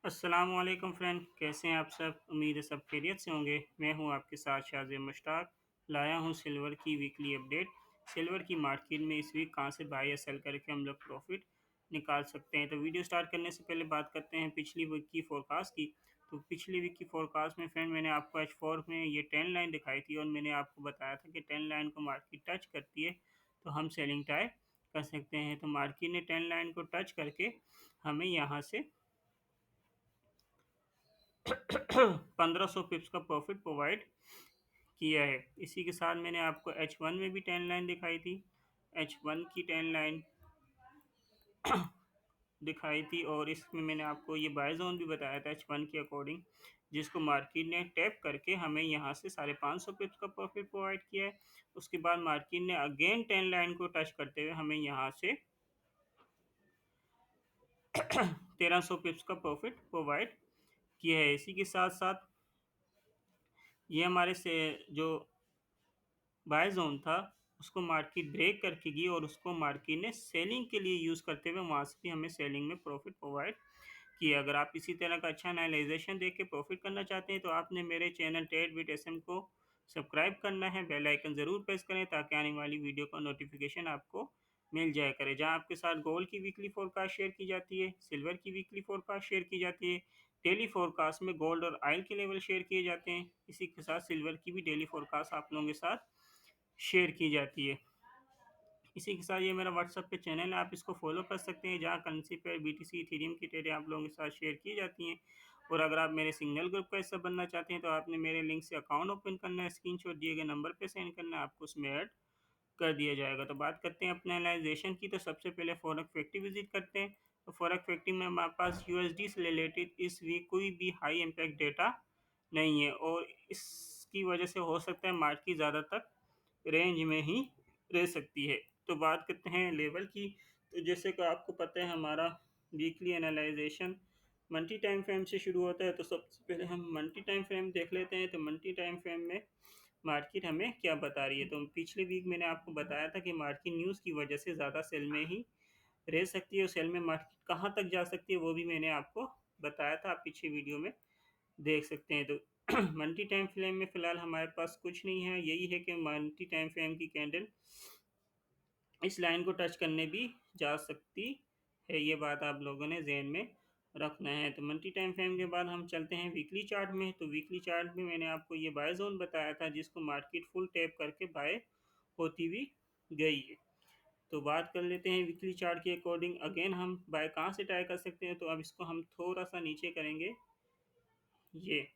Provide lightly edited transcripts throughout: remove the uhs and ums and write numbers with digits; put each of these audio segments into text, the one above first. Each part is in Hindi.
अस्सलाम वालेकुम फ्रेंड, कैसे हैं आप सब? उम्मीद है सब खैरियत से होंगे। मैं हूं आपके साथ शाज़िब मुश्ताक। लाया हूं सिल्वर की वीकली अपडेट। सिल्वर की मार्केट में इस वीक कहां से बाय या सेल करके हम लोग प्रॉफिट निकाल सकते हैं। तो वीडियो स्टार्ट करने से पहले बात करते हैं पिछली वीक की फोरकास्ट की। तो पिछली वीक की फोरकास्ट में फ्रेंड मैंने आपको H4 में ये ट्रेंड लाइन दिखाई थी और मैंने आपको बताया था कि ट्रेंड लाइन को मार्केट टच करती है तो हम सेलिंग ट्राई कर सकते हैं। तो मार्केट ने ट्रेंड लाइन को टच करके हमें यहाँ से 1500 पिप्स का प्रॉफिट प्रोवाइड किया है। इसी के साथ मैंने आपको H1 में भी टेन लाइन दिखाई थी। H1 की टेन लाइन दिखाई थी और इसमें मैंने आपको ये बाय जोन भी बताया था H1 के अकॉर्डिंग, जिसको मार्केट ने टैप करके हमें यहाँ से 550 पिप्स का प्रॉफिट प्रोवाइड किया है। उसके बाद मार्केट ने अगेन टेन लाइन को टच करते हुए हमें यहाँ से 1300 पिप्स का प्रॉफिट प्रोवाइड किया है। इसी के साथ साथ ये हमारे से जो बाय जोन था उसको मार्केट ब्रेक करके गई और उसको मार्केट ने सेलिंग के लिए यूज़ करते हुए वहाँ से भी हमें सेलिंग में प्रॉफिट प्रोवाइड किया। अगर आप इसी तरह का अच्छा एनालाइजेशन देख के प्रॉफिट करना चाहते हैं तो आपने मेरे चैनल ट्रेड विद एसएम को सब्सक्राइब करना है, बेल आइकन ज़रूर प्रेस करें ताकि आने वाली वीडियो का नोटिफिकेशन आपको मिल जाया करे। जहां आपके साथ गोल्ड की वीकली फोरकास्ट शेयर की जाती है, सिल्वर की वीकली फोरकास्ट शेयर की जाती है, डेली फोरकास्ट में गोल्ड और ऑयल के लेवल शेयर किए जाते हैं। इसी के साथ सिल्वर की भी डेली फोरकास्ट आप लोगों के साथ शेयर की जाती है। इसी के साथ ये मेरा व्हाट्सएप पे चैनल है, आप इसको फॉलो कर सकते हैं जहाँ करेंसी पे बीटीसी इथेरियम की ट्रेडें आप लोगों के साथ शेयर की जाती हैं। और अगर आप मेरे सिग्नल ग्रुप का हिस्सा बनना चाहते हैं तो आपने मेरे लिंक से अकाउंट ओपन करना है, स्क्रीनशॉट दिए गए नंबर पे सेंड करना है, आपको उसमें ऐड कर दिया जाएगा। तो बात करते हैं अपने एनालाइजेशन की। तो सबसे पहले फॉरेक्स फैक्ट्री विजिट करते हैं। तो फॉरेक्स फैक्ट्री में हमारे पास यूएसडी से रिलेटेड इस वीक कोई भी हाई इम्पैक्ट डेटा नहीं है और इसकी वजह से हो सकता है मार्केट ज़्यादा तक रेंज में ही रह सकती है। तो बात करते हैं लेवल की। तो जैसे कि आपको पता है हमारा weekly analysation multi time frame से शुरू होता है। तो सबसे पहले हम मल्टी टाइम फ्रेम देख लेते हैं। तो मल्टी टाइम फ्रेम में मार्केट हमें क्या बता रही है। तो पिछले वीक मैंने आपको बताया था कि मार्केट न्यूज़ की वजह से ज़्यादा सेल में ही रह सकती है और सेल में मार्केट कहाँ तक जा सकती है वो भी मैंने आपको बताया था, आप पीछे वीडियो में देख सकते हैं। तो मल्टी टाइम फ्रेम में फ़िलहाल हमारे पास कुछ नहीं है, यही है कि मल्टी टाइम फ्रेम की कैंडल इस लाइन को टच करने भी जा सकती है। ये बात आप लोगों ने ज़हन में रखना है। तो मल्टी टाइम फ्रेम के बाद हम चलते हैं वीकली चार्ट में। तो वीकली चार्ट में मैंने आपको ये बाय जोन बताया था जिसको मार्केट फुल टैप करके बाय होती हुई गई है। तो बात कर लेते हैं वीकली चार्ट के अकॉर्डिंग अगेन हम बाय कहाँ से ट्राई कर सकते हैं। तो अब इसको हम थोड़ा सा नीचे करेंगे। ये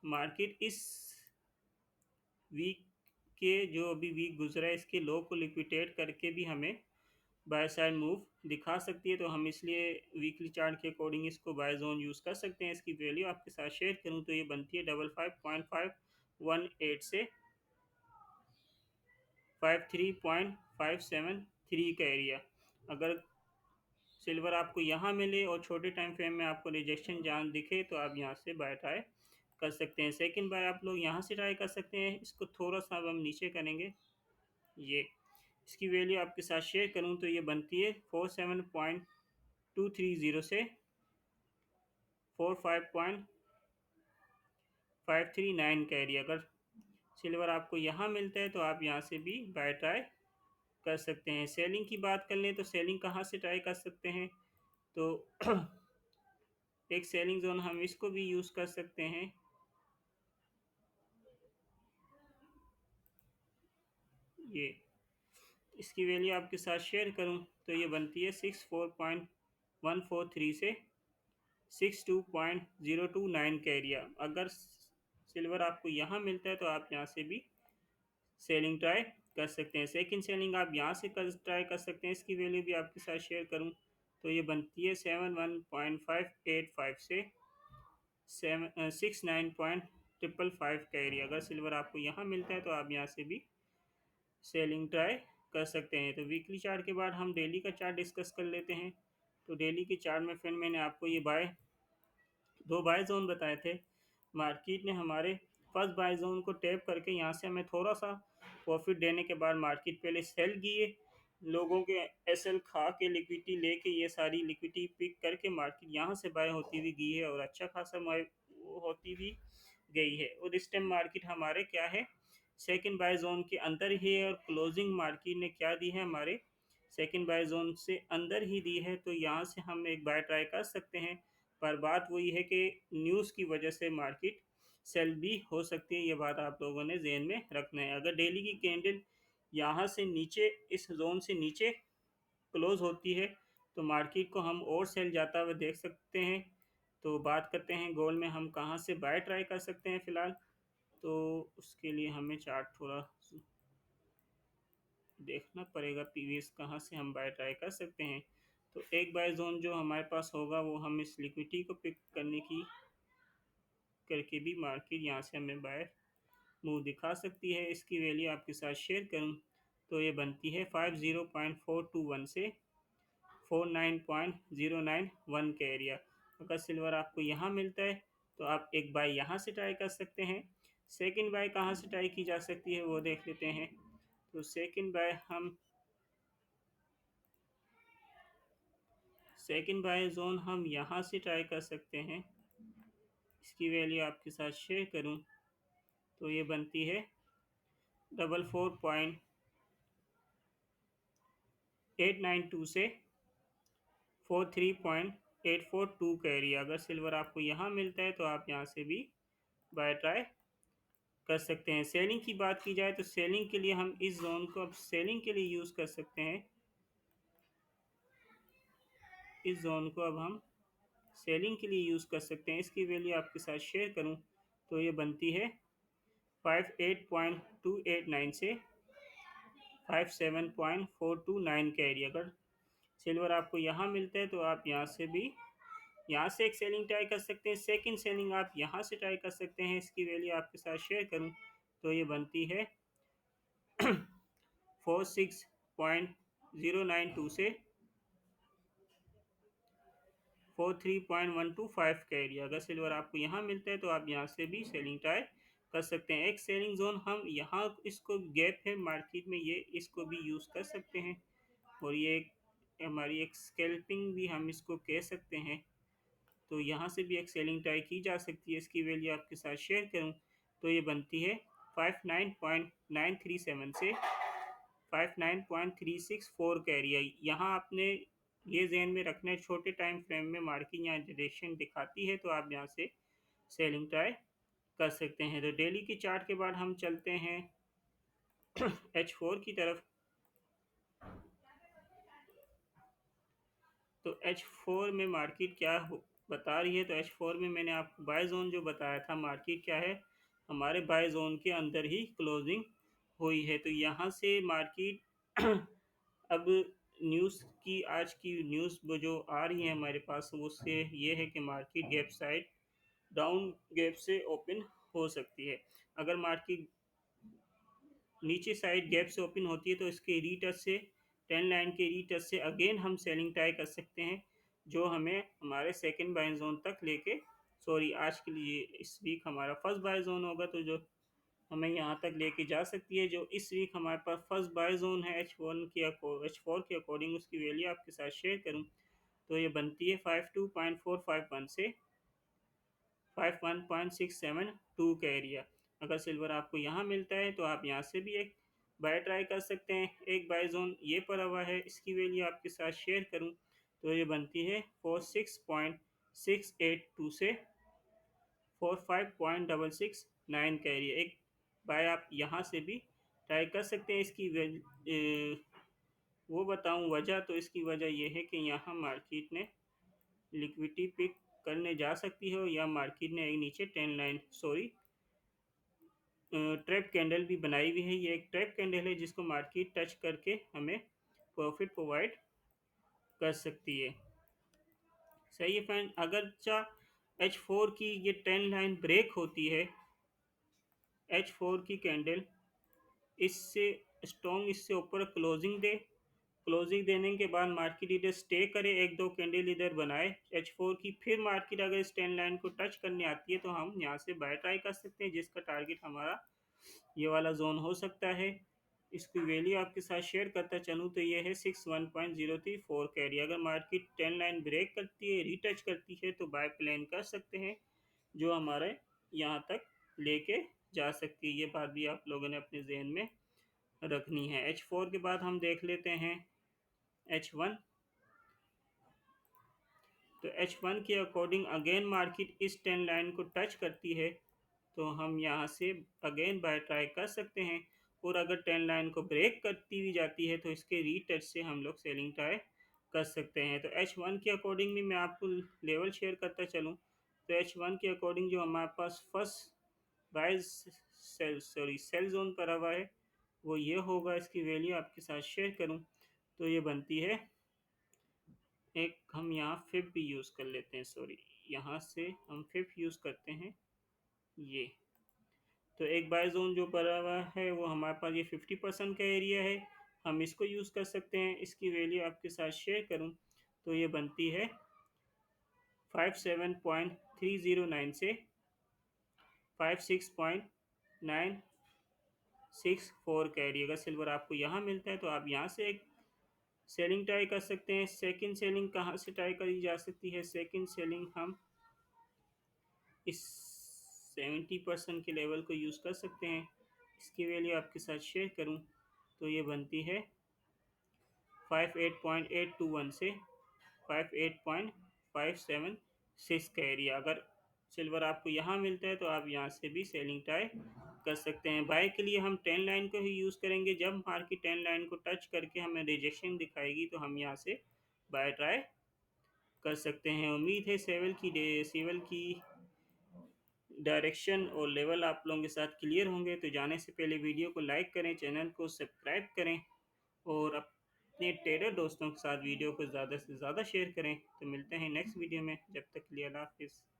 मार्केट इस वीक के जो अभी वीक गुजरा है इसके लो को लिक्विडेट करके भी हमें बाय साइड मूव दिखा सकती है। तो हम इसलिए वीकली चार्ट के अकॉर्डिंग इसको बाय जोन यूज़ कर सकते हैं। इसकी वैल्यू आपके साथ शेयर करूं तो ये बनती है 55.518 से 53.573 का एरिया। अगर सिल्वर आपको यहाँ मिले और छोटे टाइम फ्रेम में आपको रिजेक्शन जान दिखे तो आप यहाँ से बाय ट्राई कर सकते हैं। सेकंड बाय आप लोग यहाँ से ट्राई कर सकते हैं। इसको थोड़ा सा अब हम नीचे करेंगे। ये इसकी वैल्यू आपके साथ शेयर करूं तो ये बनती है 47.230 से 45.539 का एरिया। अगर सिल्वर आपको यहाँ मिलता है तो आप यहाँ से भी बाय ट्राई कर सकते हैं। सेलिंग की बात कर लें तो सेलिंग कहाँ से ट्राई कर सकते हैं। तो एक सेलिंग जोन हम इसको भी यूज़ कर सकते हैं। ये इसकी वैल्यू आपके साथ शेयर करूं तो ये बनती है 64.143 से 62.029 का एरिया। अगर सिल्वर आपको यहाँ मिलता है तो आप यहाँ से भी सेलिंग ट्राई कर सकते हैं। सेकंड सेलिंग आप यहाँ से कर ट्राई कर सकते हैं। इसकी वैल्यू भी आपके साथ शेयर करूँ तो ये बनती है 71.585 से 69.555 का एरिया। अगर सिल्वर आपको यहाँ मिलता है तो आप यहाँ से भी सेलिंग ट्राई कर सकते हैं। तो वीकली चार्ट के बाद हम डेली का चार्ट डिस्कस कर लेते हैं। तो डेली के चार्ट में फ्रेंड मैंने आपको ये दो बाय जोन बताए थे। मार्केट ने हमारे फर्स्ट बाय जोन को टैप करके यहाँ से हमें थोड़ा सा प्रॉफिट देने के बाद मार्केट पहले सेल किए लोगों के एसएल खा के लिक्विडिटी लेके ये सारी लिक्विडिटी पिक करके मार्केट यहाँ से बाय होती हुई गई है और अच्छा खासा वो होती हुई गई है। और इस टाइम मार्केट हमारे क्या है, सेकंड बाय जोन के अंदर ही है और क्लोजिंग मार्केट ने क्या दी है, हमारे सेकंड बाय जोन से अंदर ही दी है। तो यहाँ से हम एक बाय ट्राई कर सकते हैं, पर बात वही है कि न्यूज़ की वजह से मार्केट सेल भी हो सकती है। ये बात आप लोगों ने ध्यान में रखना है। अगर डेली की कैंडल यहाँ से नीचे, इस जोन से नीचे क्लोज होती है, तो मार्केट को हम और सेल जाता हुआ देख सकते हैं। तो बात करते हैं गोल्ड में हम कहाँ से बाय ट्राई कर सकते हैं फ़िलहाल। तो उसके लिए हमें चार्ट थोड़ा देखना पड़ेगा, पीवीएस कहाँ से हम बाय ट्राई कर सकते हैं। तो एक बाय जोन जो हमारे पास होगा वो हम इस लिक्विडिटी को पिक करने की करके भी मार्केट यहाँ से हमें बाय मूव दिखा सकती है। इसकी वैल्यू आपके साथ शेयर करूँ तो ये बनती है 50.421 से 49.091 के एरिया। अगर सिल्वर आपको यहाँ मिलता है तो आप एक बाय यहाँ से ट्राई कर सकते हैं। सेकंड बाय कहाँ से ट्राई की जा सकती है वो देख लेते हैं। तो सेकंड बाय जोन हम यहाँ से ट्राई कर सकते हैं। इसकी वैल्यू आपके साथ शेयर करूँ तो ये बनती है 44.892 से 43.842 का एरिया। अगर सिल्वर आपको यहाँ मिलता है तो आप यहाँ से भी बाय ट्राई कर सकते हैं। सेलिंग की बात की जाए तो सेलिंग के लिए हम इस जोन को अब सेलिंग के लिए यूज़ कर सकते हैं। इस जोन को अब हम सेलिंग के लिए यूज़ कर सकते हैं। इसकी वैल्यू आपके साथ शेयर करूं तो ये बनती है 58.289 से 57.429 का एरिया। अगर सिल्वर आपको यहाँ मिलता है तो आप यहाँ से एक सेलिंग ट्राई कर सकते हैं। सेकंड सेलिंग आप यहाँ से ट्राई कर सकते हैं। इसकी वैल्यू आपके साथ शेयर करूं तो ये बनती है 46.092 से 43.125 का एरिया। अगर सिल्वर आपको यहाँ मिलता है तो आप यहाँ से भी सेलिंग ट्राई कर सकते हैं। एक सेलिंग जोन हम यहाँ, इसको गैप है मार्केट में, ये इसको भी यूज़ कर सकते हैं। और ये हमारी एक स्कैल्पिंग भी हम इसको कह सकते हैं। तो यहाँ से भी एक सेलिंग ट्राई की जा सकती है। इसकी वैल्यू आपके साथ शेयर करूँ तो ये बनती है 59.937 से 59.364 का एरिया। यहाँ आपने ये ज़हन में रखना है, छोटे टाइम फ्रेम में मार्केट यहाँ डायरेक्शन दिखाती है तो आप यहाँ से सेलिंग ट्राई कर सकते हैं। तो डेली की चार्ट के बाद हम चलते हैं H4 की तरफ। तो H4 में मार्केट क्या बता रही है। तो H4 में मैंने आपको बाय जोन जो बताया था, मार्केट क्या है, हमारे बाय जोन के अंदर ही क्लोजिंग हुई है। तो यहाँ से मार्केट अब न्यूज़ की, आज की न्यूज़ जो आ रही है हमारे पास, उससे ये है कि market gap side down gap से ओपन हो सकती है। अगर मार्केट नीचे साइड गैप से ओपन होती है तो इसके रीटच से 10 लाइन के रीटच से अगेन हम सेलिंग ट्राई कर सकते हैं, जो हमें हमारे सेकंड बाय जोन तक लेके, सॉरी आज के लिए इस वीक हमारा फर्स्ट बाय जोन होगा, तो जो हमें यहाँ तक लेके जा सकती है। जो इस वीक हमारे पास फर्स्ट बाय जोन है H4 के अकॉर्डिंग, उसकी वैल्यू आपके साथ शेयर करूँ तो ये बनती है 52.451 से 51.672 का एरिया। अगर सिल्वर आपको यहाँ मिलता है तो आप यहाँ से भी एक बाय ट्राई कर सकते हैं। एक बाय जोन ये पड़ा हुआ है, इसकी वैल्यू आपके साथ शेयर करूँ तो ये बनती है 46.682 से 45.669 का एरिया। एक बाय आप यहाँ से भी ट्राई कर सकते हैं। इसकी वो बताऊँ वजह, तो इसकी वजह ये है कि यहाँ मार्केट ने लिक्विडिटी पिक करने जा सकती है या मार्केट ने एक नीचे 10 लाइन, सॉरी, ट्रैप कैंडल भी बनाई हुई है। ये एक ट्रैप कैंडल है जिसको मार्केट टच करके हमें प्रॉफिट प्रोवाइड कर सकती है। सही है फ्रेंड। अगर H4 की ये 10 लाइन ब्रेक होती है, H4 की कैंडल इससे स्ट्रॉन्ग, इससे ऊपर क्लोजिंग दे, क्लोजिंग देने के बाद मार्केट इधर स्टे करे, एक दो कैंडल इधर बनाए H4 की, फिर मार्केट अगर इस 10 लाइन को टच करने आती है तो हम यहाँ से बाय ट्राई कर सकते हैं, जिसका टारगेट हमारा ये वाला जोन हो सकता है इसकी वैल्यू आपके साथ शेयर करता चलूँ तो ये है 61.034 कैरी। अगर मार्केट ट्रेंड लाइन ब्रेक करती है, रीटच करती है, तो बाय प्लान कर सकते हैं, जो हमारे यहाँ तक लेके जा सकती है। ये बात भी आप लोगों ने अपने जहन में रखनी है। H4 के बाद हम देख लेते हैं H1। तो H1 के अकॉर्डिंग अगेन मार्केट इस ट्रेंड लाइन को टच करती है, तो हम यहाँ से अगेन बाय ट्राई कर सकते हैं। और अगर ट्रेंड लाइन को ब्रेक करती हुई जाती है तो इसके रीटच से हम लोग सेलिंग ट्राई कर सकते हैं। तो H1 के अकॉर्डिंग भी मैं आपको लेवल शेयर करता चलूँ तो H1 के अकॉर्डिंग जो हमारे पास फर्स्ट बाय सेल जोन पर हुआ है वो ये होगा। इसकी वैल्यू आपके साथ शेयर करूँ तो ये बनती है, एक हम यहाँ फिप भी यूज़ कर लेते हैं, सॉरी, यहाँ से हम फिप यूज़ करते हैं ये। तो एक बाय जोन जो पड़ा हुआ है वो हमारे पास ये 50% का एरिया है, हम इसको यूज़ कर सकते हैं। इसकी वैल्यू आपके साथ शेयर करूं तो ये बनती है 57.309 से 56.964 कैरी। अगर सिल्वर आपको यहाँ मिलता है तो आप यहाँ से एक सेलिंग ट्राई कर सकते हैं। सेकंड सेलिंग कहाँ से ट्राई करी जा सकती है? सेकंड सेलिंग हम इस 70% के लेवल को यूज़ कर सकते हैं। इसकी वैल्यू आपके साथ शेयर करूं तो ये बनती है 58.821 से 58.576 का एरिया। अगर सिल्वर आपको यहाँ मिलता है तो आप यहाँ से भी सेलिंग ट्राई कर सकते हैं। बाय के लिए हम 10 लाइन को ही यूज़ करेंगे। जब मार्केट 10 लाइन को टच करके हमें रिजेक्शन दिखाएगी तो हम यहाँ से बाय ट्राई कर सकते हैं। उम्मीद है सेवल की डायरेक्शन और लेवल आप लोगों के साथ क्लियर होंगे। तो जाने से पहले वीडियो को लाइक करें, चैनल को सब्सक्राइब करें और अपने ट्रेडर दोस्तों के साथ वीडियो को ज़्यादा से ज़्यादा शेयर करें। तो मिलते हैं नेक्स्ट वीडियो में, जब तक के लिए अल्लाह हाफिज़।